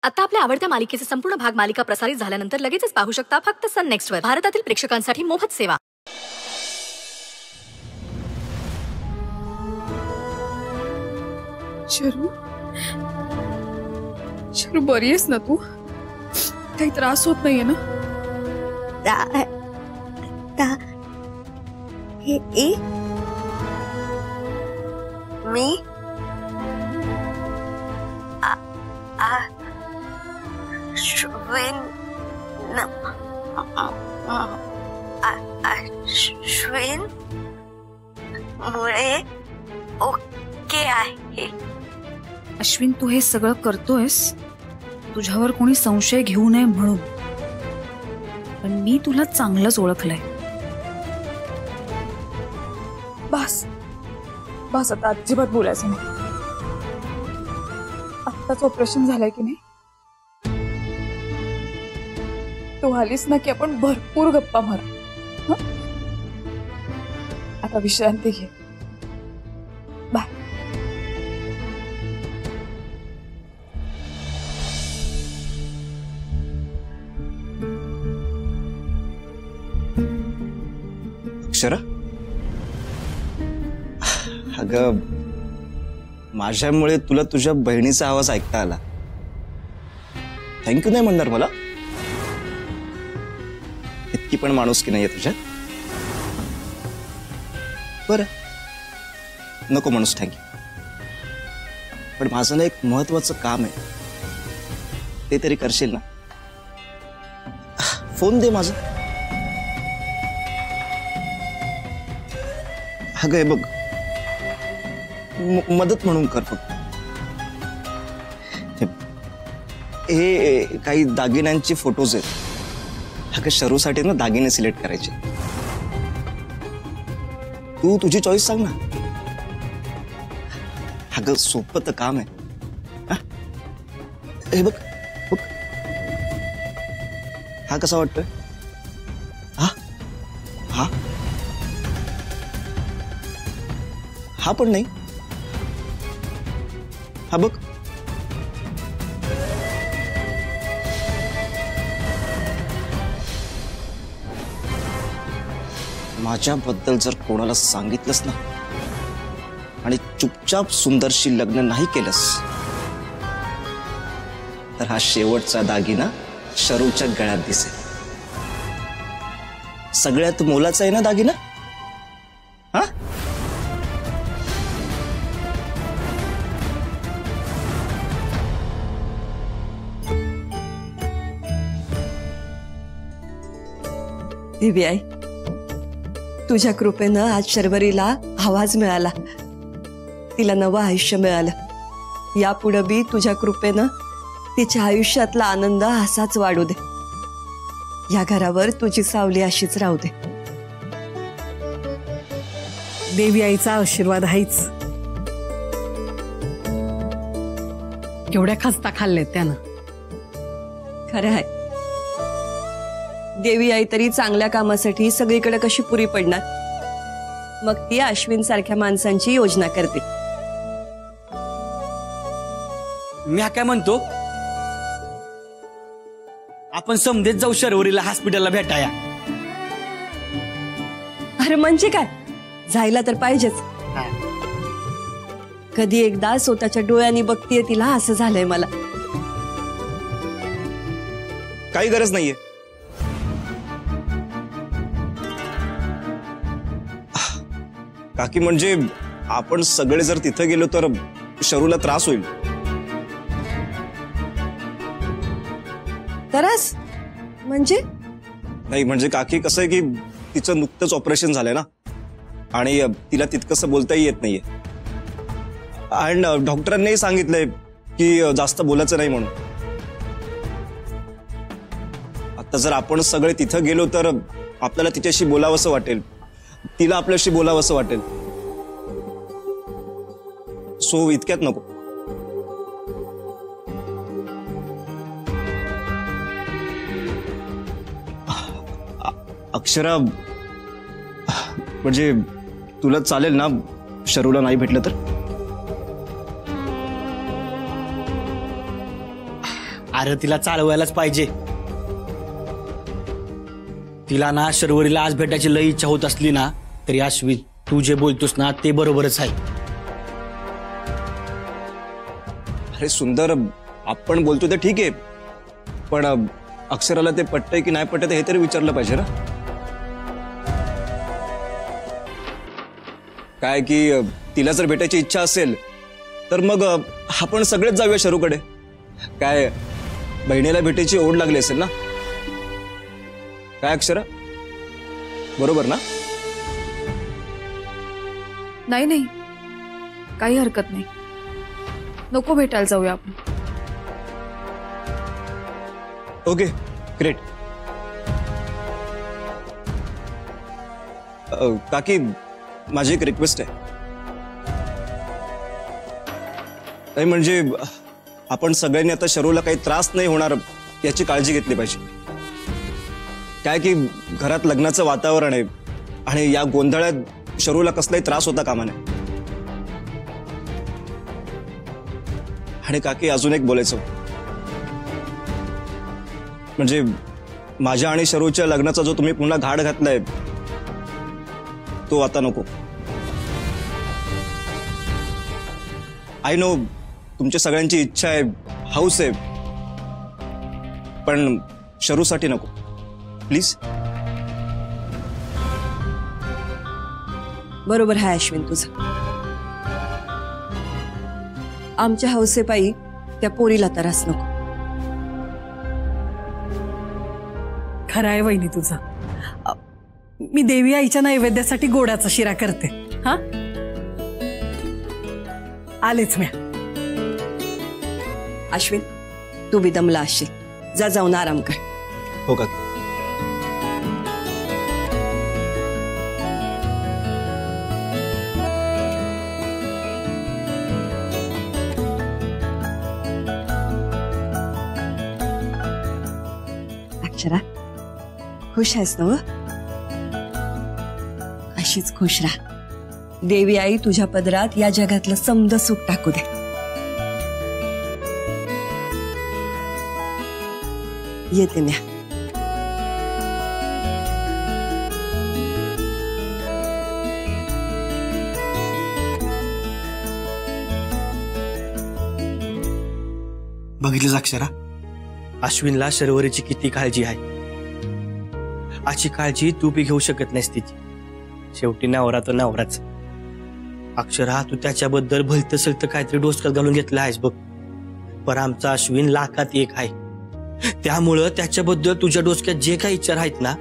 आता आपल्या आवडत्या मालिकेचे संपूर्ण भाग मालिका प्रसारित झाल्यानंतर लगेचच पाहू शकता फक्त सन नेक्स्ट वर. भारतातील प्रेक्षकांसाठी मोफत सेवा. शरू बरी आहेस ना तू? काही त्रास होत नाहीये ना? मी अश्विन मुळे ओके आहे. अश्विन, तू हे सगळं करतोयस तुझ्यावर कोणी संशय घेऊ नये म्हणून, पण मी तुला चांगलंच ओळखलंय. बस बस, आता अजिबात बोलायचं नाही. आत्ताच ऑपरेशन झालंय की नाही? तू आलीस ना की आपण भरपूर गप्पा मारू. आता विश्रांती घे. बाय. अक्षरा, अगं माझ्यामुळे तुला तुझ्या बहिणीचा आवाज ऐकता आला. थँक्यू नाही म्हणणार मला? इतकी पण माणूस की नाहीये तुझ्यात? बरं, नको माणूस थँक्यू. पण माझं ना एक महत्वाचं काम आहे, ते तरी करशील ना? फोन दे माझा. अगं हे बघ, मदत म्हणून कर फक्त. हे काही दागिन्यांचे फोटोज आहेत. अगं शरूसाठी ना दागिने सिलेक्ट करायचे. तू तुझी चॉईस सांग ना. अगं सोपं तर काम आहे. हे बघ बघ, हा कसा वाटतोय? हा हा हा पण नाही. हा बघ, माझ्याबद्दल जर कोणाला सांगितलंस ना आणि चुपचाप सुंदरशी लग्न नाही केलंस तर हा शेवटचा दागिना शरूच्या गळ्यात दिसेल. सगळ्यात मोलाचा आहे ना दागिना? हा? देवी आई, तुझ्या कृपेनं आज शर्वरीला आवाज मिळाला, तिला नवं आयुष्य मिळालं. यापुढे बी तुझ्या कृपेनं तिच्या आयुष्यातला आनंद असाच वाढू दे. या घरावर तुझी सावली अशीच राहू दे. देवी आईचा आशीर्वाद आहेच. केवढ्या खस्ता खाल्लेत त्यानं. खरं आहे. देवी आई तरी चांगल्या कामासाठी सगळीकडे कशी पुरी पडणार? मग ती अश्विन सारख्या माणसांची योजना करते. मी काय म्हणतो, आपण समजेत जाऊ शर्वरीला हॉस्पिटलला भेटाया. अरे म्हणजे काय, जायला तर पाहिजेच. कधी एकदा स्वतःच्या डोळ्यांनी बघतीये तिला असं झालंय मला. काही गरज नाहीये. काकी, म्हणजे आपण सगळे जर तिथे गेलो तर शरूला त्रास होईल. त्रास म्हणजे? नाही म्हणजे काकी, कसं आहे की तिचं नुकतंच ऑपरेशन झालंय ना आणि तिला तितकंसं बोलताही येत नाहीये. आणि डॉक्टरांनीही सांगितलंय की जास्त बोलायचं नाही म्हणून. आता जर आपण सगळे तिथं गेलो तर आपल्याला तिच्याशी बोलावंसं वाटेल, तिला आपल्याशी बोलावंसं वाटेल. सो इतक्यात नको. अक्षरा, म्हणजे तुला चालेल ना शरूला नाही भेटलं तर? अरे तिला चालवायलाच पाहिजे. तिला ना शर्वरीला आज भेटायची लई इच्छा होत असली ना तरी अश्विन तू जे बोलतोस ना ते बरोबरच आहे. अरे सुंदर, आपण बोलतो ते ठीक आहे, पण अक्षराला ते पटतंय की नाही पटत हे तरी विचारलं पाहिजे ना. काय की तिला जर भेटायची इच्छा असेल तर मग आपण सगळेच जाऊया शरूकडे. काय बहिणीला भेटायची ओढ लागली असेल ना. काय अक्षरा, बरोबर ना? नाही नाही, काही हरकत नाही. नको भेटायला जाऊया आपण. Okay great. काकी, माझी एक रिक्वेस्ट आहे. नाही म्हणजे आपण सगळ्यांनी आता शरूला काही त्रास नाही होणार याची काळजी घेतली पाहिजे. काय की घरात लग्नाचं वातावरण आहे आणि या गोंधळात शरूला कसलाही त्रास होता कामा नये. आणि काकी, अजून एक बोलायचं, म्हणजे माझ्या आणि शरूच्या लग्नाचा जो तुम्ही पुन्हा घाट घातलाय तो आता नको. आय नो तुमच्या सगळ्यांची इच्छा आहे, हौस आहे, पण शरूसाठी नको प्लीज. बरोबर आहे अश्विन तुझं. आमच्या हौसेपायी त्या पोरीला त्रास नको. खरं आहे वहिनी तुझं. मी देवी आईच्या नैवेद्यासाठी गोडाचा शिरा करते. हा, आलेच म्या. अश्विन, तू बी दमला असशील, जा जाऊन आराम कर. हो काकी. अक्षरा, खुश आहेस ना? अशीच खुश राहा. देवी आई तुझ्या पदरात या जगातलं समद सुख टाकू दे. येते म्या. बघितलं अक्षरा, अश्विनला शर्वरीची किती काळजी आहे. अशी काळजी तू बी घेऊ शकत नाहीस तिची. शेवटी नवरा तर नवराच. अक्षरा, तू त्याच्याबद्दल भलतं सलतं काहीतरी डोसक्यात घालून घेतलं आहेस बघ. पण आमचा अश्विन लाखात एक आहे. त्यामुळं त्याच्याबद्दल तुझ्या डोसक्यात जे काही विचार आहेत ना